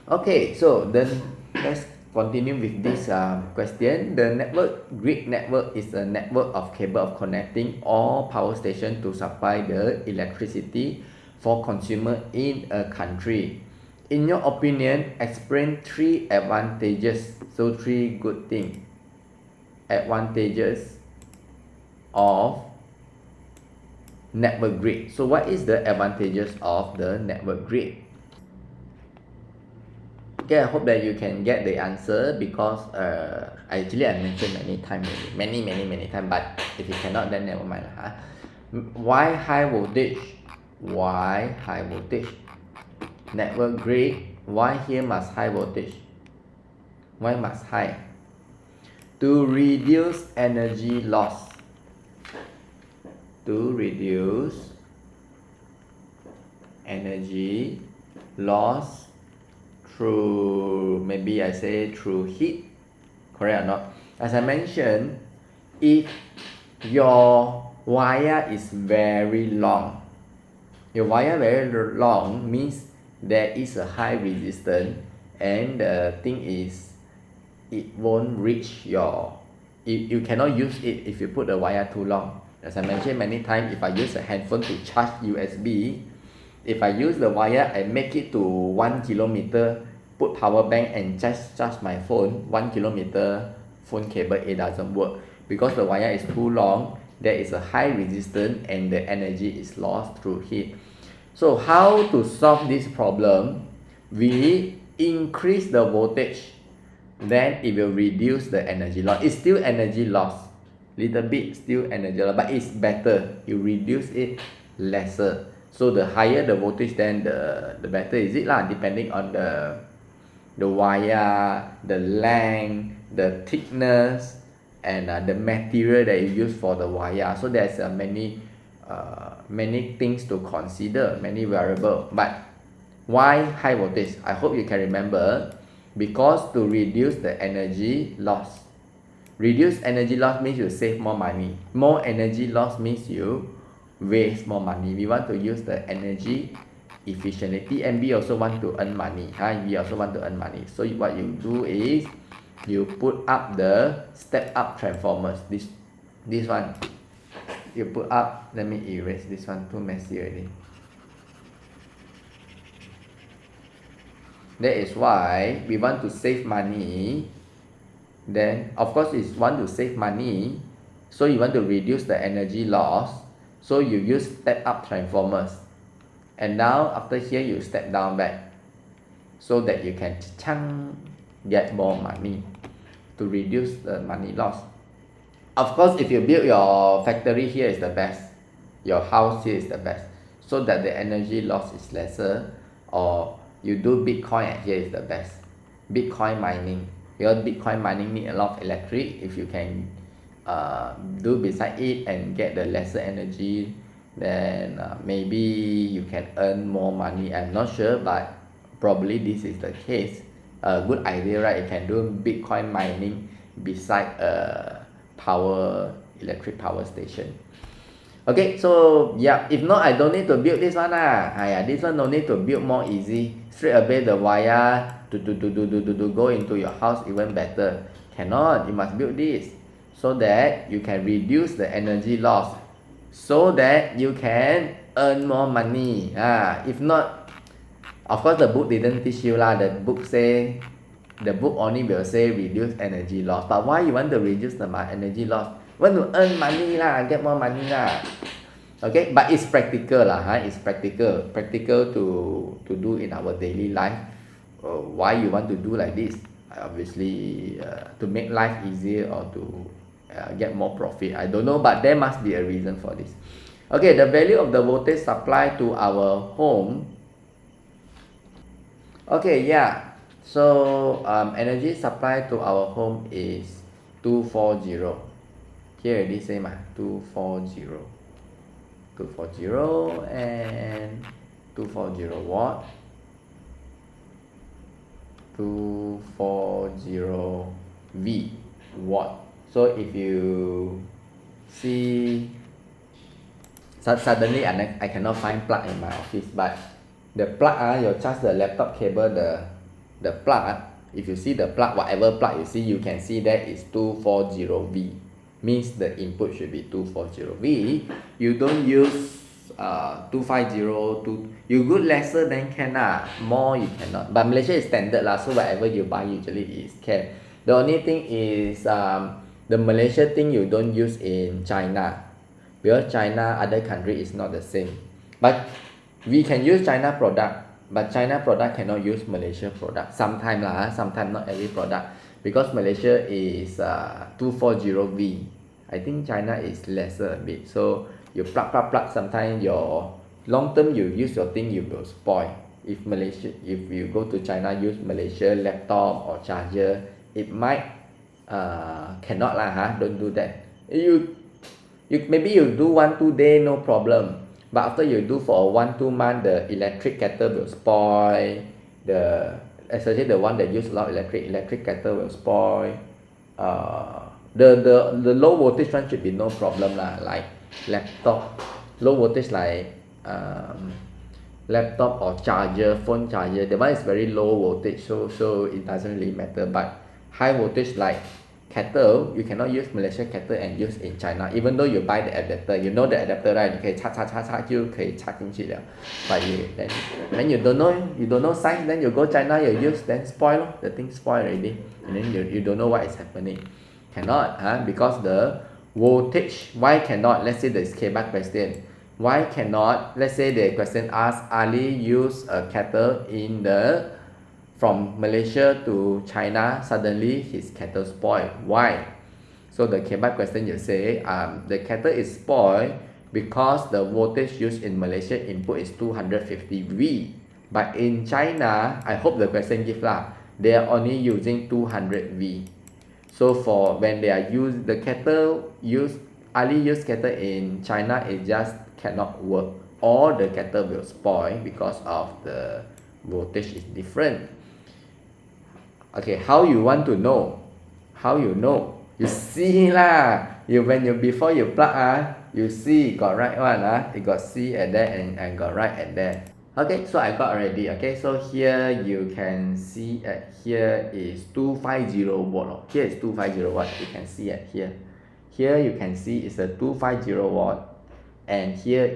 Okay, so then let's continue with this question. The grid network is a network of cable of connecting all power station to supply the electricity for consumer in a country. In your opinion, explain three advantages. So three good things, advantages of network grid. So what is the advantages of the network grid? Okay, I hope that you can get the answer because actually I mentioned many times, many times, but if you cannot, then never mind. Why high voltage? Why high voltage? Network grid. Why here must high voltage? Why must high? To reduce energy loss. To reduce energy loss through, maybe I say through heat, correct or not? As I mentioned, if your wire is very long, your wire very long means there is a high resistance, and the thing is it won't reach your, you cannot use it if you put the wire too long. As I mentioned many times, if I use a handphone to charge USB, if I use the wire and make it to 1 kilometer, put power bank and just charge my phone, 1 kilometer phone cable, it doesn't work because the wire is too long. There is a high resistance and the energy is lost through heat. So how to solve this problem? We increase the voltage, then it will reduce the energy loss. It's still energy loss, little bit still energy loss, but it's better. You reduce it lesser. So the higher the voltage, then the better is it lah, depending on the wire, the length, the thickness, and the material that you use for the wire. So there's many things to consider, many variables. But why high voltage? I hope you can remember, because to reduce the energy loss. Reduce energy loss means you save more money. More energy loss means you waste more money. We want to use the energy efficiently, and we also want to earn money. We also want to earn money. So what you do is you put up the step up transformers. This one you put up. Let me erase this one, too messy already. That is why we want to save money. Then of course it's want to save money, so you want to reduce the energy loss, so you use step up transformers, and now after here you step down back, so that you can get more money to reduce the money loss. Of course, if you build your factory here is the best, your house here is the best, so that the energy loss is lesser, or you do Bitcoin at here is the best. Bitcoin mining, because Bitcoin mining need a lot of electric. If you can do beside it and get the lesser energy, then maybe you can earn more money. I'm not sure, but probably this is the case. A good idea, right? You can do Bitcoin mining beside a electric power station. Okay, so yeah, if not, I don't need to build this one this one no need to build, more easy. Straight away the wire to go into your house, even better. Cannot, you must build this so that you can reduce the energy loss, so that you can earn more money. If not, of course the book didn't teach you lah. The book only will say reduce energy loss, but why you want to reduce the energy loss? Want to earn money lah, get more money lah. Okay, but it's practical lah. It's practical to do in our daily life. Why you want to do like this? Obviously to make life easier, or to get more profit, I don't know, but there must be a reason for this. Okay, the value of the voltage supply to our home. Okay, yeah, so energy supply to our home is 240. Here already same 240 and 240 watt, 240 V watt. So if you see, suddenly I cannot find plug in my office, but the plug you charge the laptop cable, the plug, if you see the plug, whatever plug you see, you can see that is 240V. Means the input should be 240V. You don't use 250, you go lesser then can lah, more you cannot. But Malaysia is standard lah, so whatever you buy usually is can. The only thing is the Malaysia thing you don't use in China, because China other country is not the same. But we can use China product, but China product cannot use Malaysia product. Sometime lah, sometime not every product, because Malaysia is 240V. I think China is lesser a bit. So you plug, sometimes your long term you use your thing, you will spoil. If you go to China, use Malaysia laptop or charger, it might cannot lah, don't do that. You maybe you do 1-2 day no problem, but after you do for 1-2 months, the electric kettle will spoil. Especially the one that use a lot of electric kettle will spoil. The low voltage one should be no problem lah, like laptop, low voltage like laptop or charger, phone charger, the one is very low voltage, so it doesn't really matter. But high voltage like kettle, you cannot use Malaysia kettle and use in China, even though you buy the adapter, you know the adapter right, 你可以插就可以插进去了。But then you don't know size, then you go China, you use, then spoil lor, the thing spoil already, and then you don't know what is happening. Cannot, because the voltage. Why cannot? Let's say this K-bar question. Why cannot? Let's say the question asks Ali use a kettle from Malaysia to China. Suddenly his kettle spoiled. Why? So the K-bar question you say the kettle is spoiled because the voltage used in Malaysia input is 250V. But in China, I hope the question give lah, they are only using 200V. So for when they are Ali use kettle in China, it just cannot work, or the kettle will spoil because of the voltage is different. Okay, how you want to know? How you know? You see lah. Before you plug you see got right one it got C at there and got right at there. Okay, so I got already. Okay, so here you can see here is 250 watt. Here is 250 watt. You can see at here. Here you can see it's a 250 watt, and here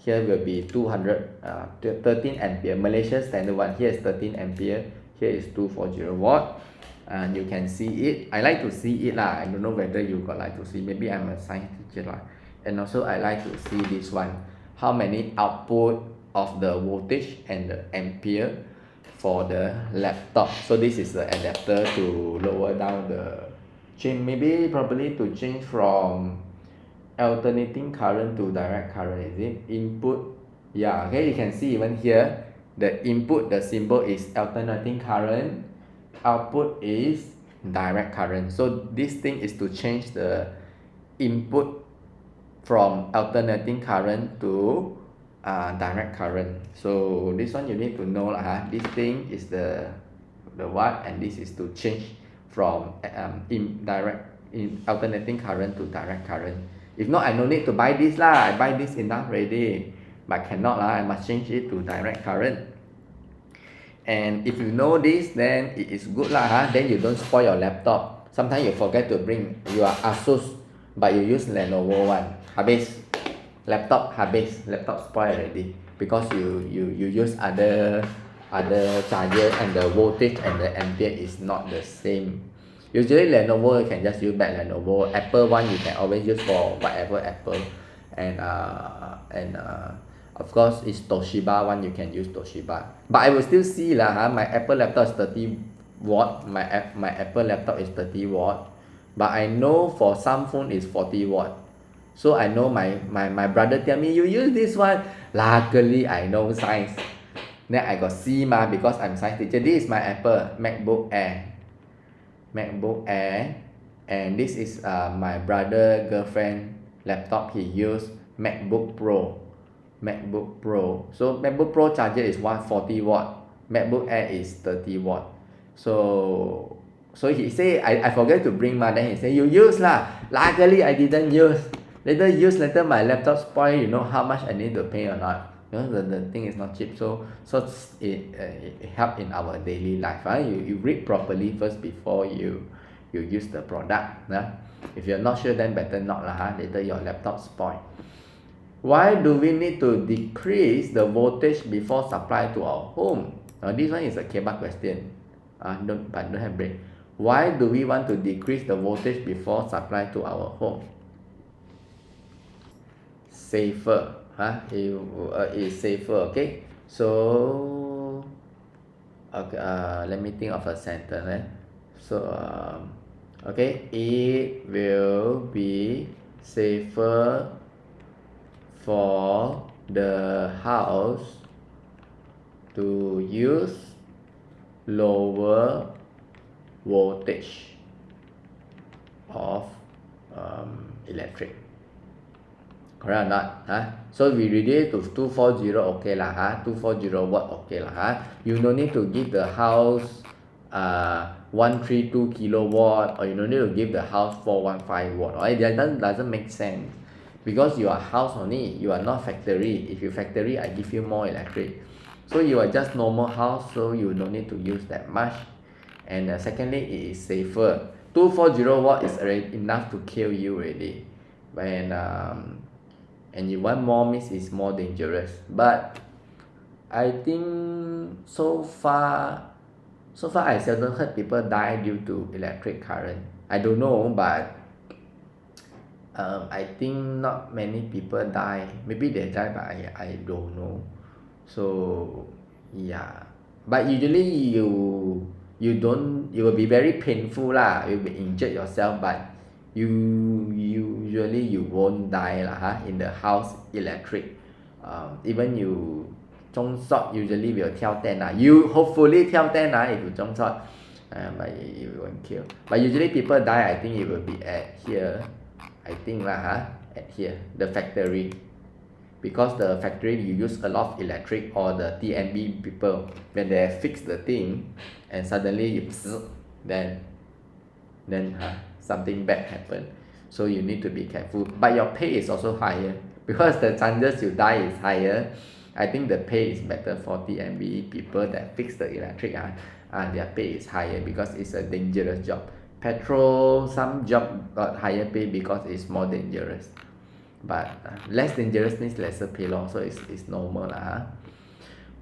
will be 13 ampere. Malaysia standard one. Here is 13 ampere. Here is 240 watt, and you can see it. I like to see it lah. I don't know whether you got like to see. Maybe I'm a science teacher lah. And also I like to see this one. How many output of the voltage and the ampere for the laptop. So this is the adapter to lower down the change, probably to change from alternating current to direct current. Is it input? Yeah, okay, you can see even here the input, the symbol is alternating current, output is direct current. So this thing is to change the input from alternating current to direct current. So this one you need to know lah. This thing is the what, and this is to change from alternating current to direct current. If not, I no need to buy this lah. I buy this enough already, but cannot lah. I must change it to direct current. And if you know this, then it is good lah. Then you don't spoil your laptop. Sometimes you forget to bring your Asus, but you use Lenovo one. Habis. Laptop spoil already because you use other charger, and the voltage and the ampere is not the same. Usually Lenovo you can just use back Lenovo. Apple one you can always use for whatever Apple, and of course it's Toshiba one, you can use Toshiba. But I will still see lah. My Apple laptop is 30 watt. My Apple laptop is 30 watt, but I know for some phone is 40 watt. So I know my brother tell me, you use this one. Luckily I know science. Then I got C because I'm science teacher. This is my Apple MacBook Air, and this is my brother girlfriend laptop. He used MacBook Pro. So MacBook Pro charger is 140 watt. MacBook Air is 30 watt. So he say I forget to bring then he say you use lah. Luckily I didn't use. Later my laptop spoil, you know how much I need to pay or not? You know, the thing is not cheap, so it help in our daily life. You read properly first before you use the product. If you're not sure, then better not lah. Later your laptop spoil. Why do we need to decrease the voltage before supply to our home? This one is a K-bar question. But don't have break. Why do we want to decrease the voltage before supply to our home? Safer. It is safer. Okay. So, okay. Let me think of a sentence. So, okay. It will be safer for the house to use lower voltage of electric. Correct or not? So we reduce to 240, okay lah. 240 watt, okay lah. You no need to give the house 132 kilowatt, or you no need to give the house 415 watt. Right? That doesn't make sense, because you are house only, you are not factory. If you factory, I give you more electric. So you are just normal house, so you no need to use that much. And secondly, it is safer. 240 watt is already enough to kill you already. And you want more means it's more dangerous. But I think so far I seldom heard people die due to electric current. I don't know, but I think not many people die. Maybe they die, but I don't know. So yeah, but usually you will be very painful lah. You'll be injured yourself, but usually you won't die lah. In the house electric, even you 中 shot usually will 跳 10 lah. You hopefully 跳 10 lah if you 中 shot, but you won't kill. But usually people die, I think it will be at here. I think lah, at here, the factory. Because the factory you use a lot of electric, or the TNB people, when they fix the thing and suddenly you then something bad happen. So you need to be careful. But your pay is also higher, because the chances you die is higher. I think the pay is better for TNB people that fix the electric. Their pay is higher because it's a dangerous job. Petrol, some job got higher pay because it's more dangerous. But less dangerous means lesser pay long, so it's normal lah.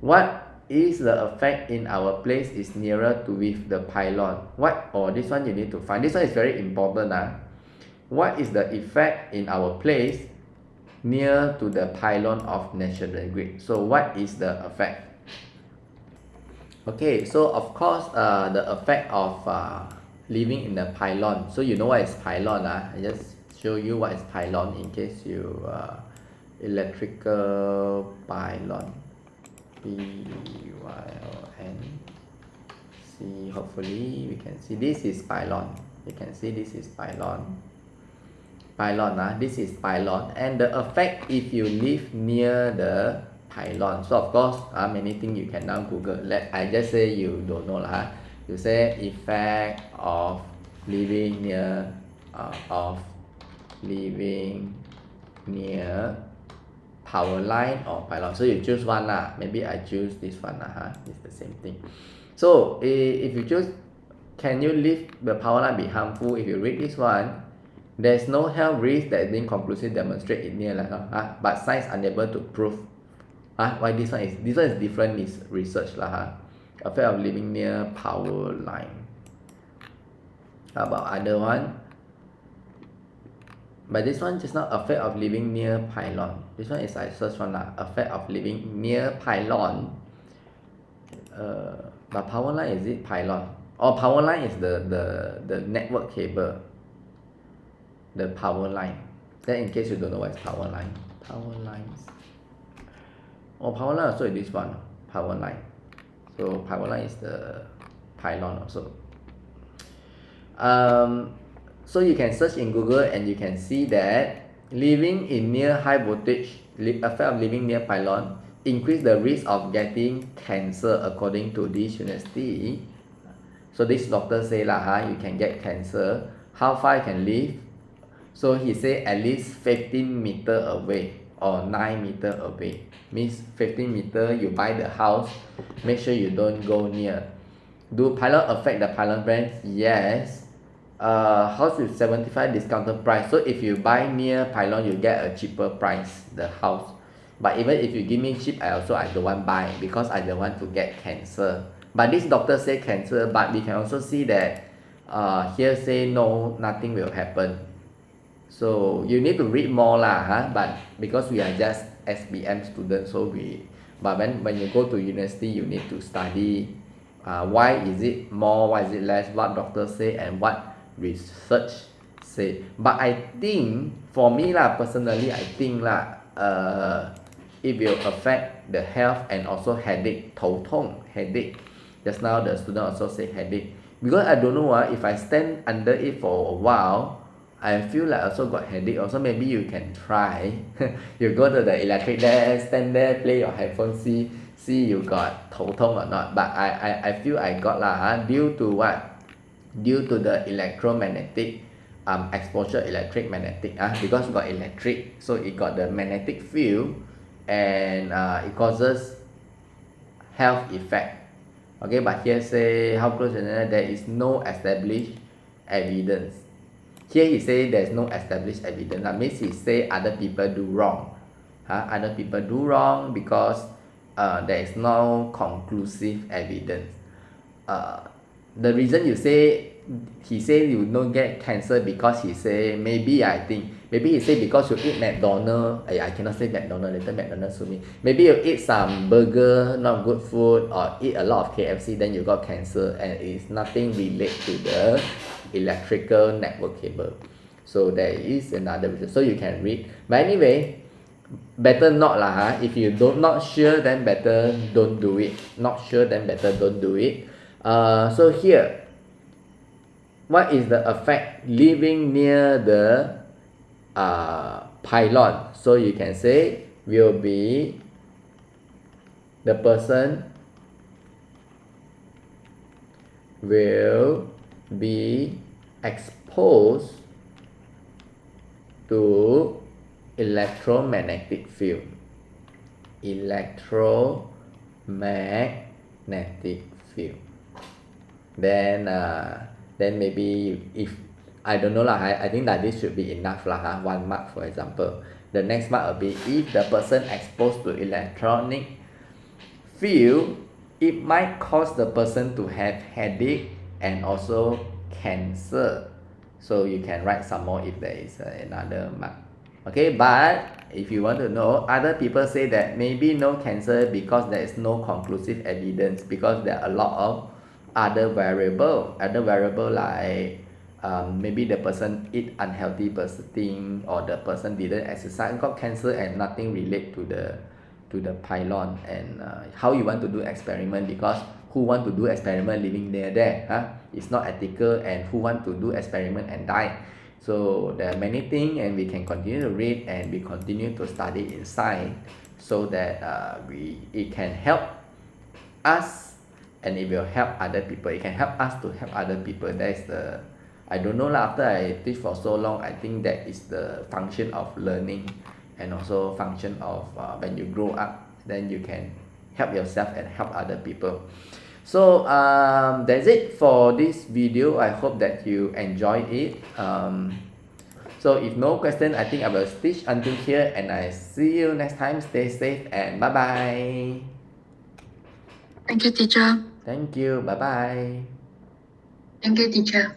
What is the effect in our place is nearer to with the pylon? This one you need to find. This one is very important. What is the effect in our place near to the pylon of national grid? So what is the effect? Okay, so of course the effect of living in the pylon. So you know what is pylon. I just show you what is pylon in case you electrical pylon, P-Y-L-N. See, hopefully we can see this is pylon. You can see this is pylon. This is pylon, and the effect if you live near the pylon. So of course many things you can now Google. I just say you don't know lah. You say effect of living near power line or pylon. So you choose one lah. Maybe I choose this one lah. It's the same thing. So if you choose, can you leave the power line be harmful? If you read this one, there's no health risk that being conclusive demonstrate it near but science unable to prove. Why this one is different is research lah. Effect of living near power line. How about other one? But this one just not effect of living near pylon. This one is I search one lah. Effect of living near pylon. But power line, is it pylon? Power line is the network cable. The power line. Then in case you don't know what is power line. Power lines. Power line also is this one. Power line. So power line is the pylon also. So you can search in Google and you can see that living in near high voltage, effect of living near pylon, increase the risk of getting cancer according to this university. So this doctor say you can get cancer. How far you can live? So he say at least 15 meters away. or 9 meter away. Means 15 meter you buy the house, make sure you don't go near. Do pylon affect the pylon brands? Yes. House with 75 discounted price. So if you buy near pylon, you get a cheaper price, the house. But even if you give me cheap, I don't want buy because I don't want to get cancer. But this doctor say cancer, but we can also see that here say no, nothing will happen. So you need to read more lah, but because we are just SBM students, so but when you go to university, you need to study why is it more, why is it less, what doctors say and what research say. But I think for me lah, personally, I think lah, it will affect the health and also headache, 头痛 headache. Just now the student also say headache because I don't know if I stand under it for a while, I feel like also got headache. Also maybe you can try. You go to the electric there, stand there, play your headphone, see you got 头痛 or not. But I feel I got lah, due to what? Due to the electromagnetic exposure, electric-magnetic because got electric, so it got the magnetic field and it causes health effect. Okay, but here say how close there is no established evidence. Here he say there's no established evidence. That means he say other people do wrong. Other people do wrong because there is no conclusive evidence. The reason you say he say you don't get cancer because he say maybe he say because you eat McDonald's. I cannot say McDonald's, later McDonald's sue me. Maybe you eat some burger, not good food, or eat a lot of KFC, then you got cancer, and it's nothing relate to the electrical network cable. So there is another reason. So you can read. But anyway, better not lah. If you not sure, then better don't do it. Not sure, then better don't do it. So here, what is the effect living near the pylon? So you can say will be the person will be exposed to electromagnetic field. Electromagnetic field. Then maybe if I don't know lah, I think that this should be enough lah. 1 mark for example. The next mark will be if the person exposed to electronic field, it might cause the person to have headache and also cancer. So you can write some more if there is another mark. Okay, but if you want to know, other people say that maybe no cancer because there is no conclusive evidence, because there are a lot of other variable like maybe the person eat unhealthy thing, or the person didn't exercise, got cancer, and nothing relate to the pylon. And how you want to do experiment, because who want to do experiment living there it's not ethical, and who want to do experiment and die. So there are many things, and we can continue to read and we continue to study in science, so that it can help us and it will help other people. It can help us to help other people. That is the, I don't know lah, after I teach for so long, I think that is the function of learning, and also function of when you grow up, then you can help yourself and help other people. So that's it for this video. I hope that you enjoyed it. So if no question, I think I will teach until here, and I see you next time. Stay safe and bye bye. Thank you, teacher. Thank you. Bye bye. Thank you, teacher.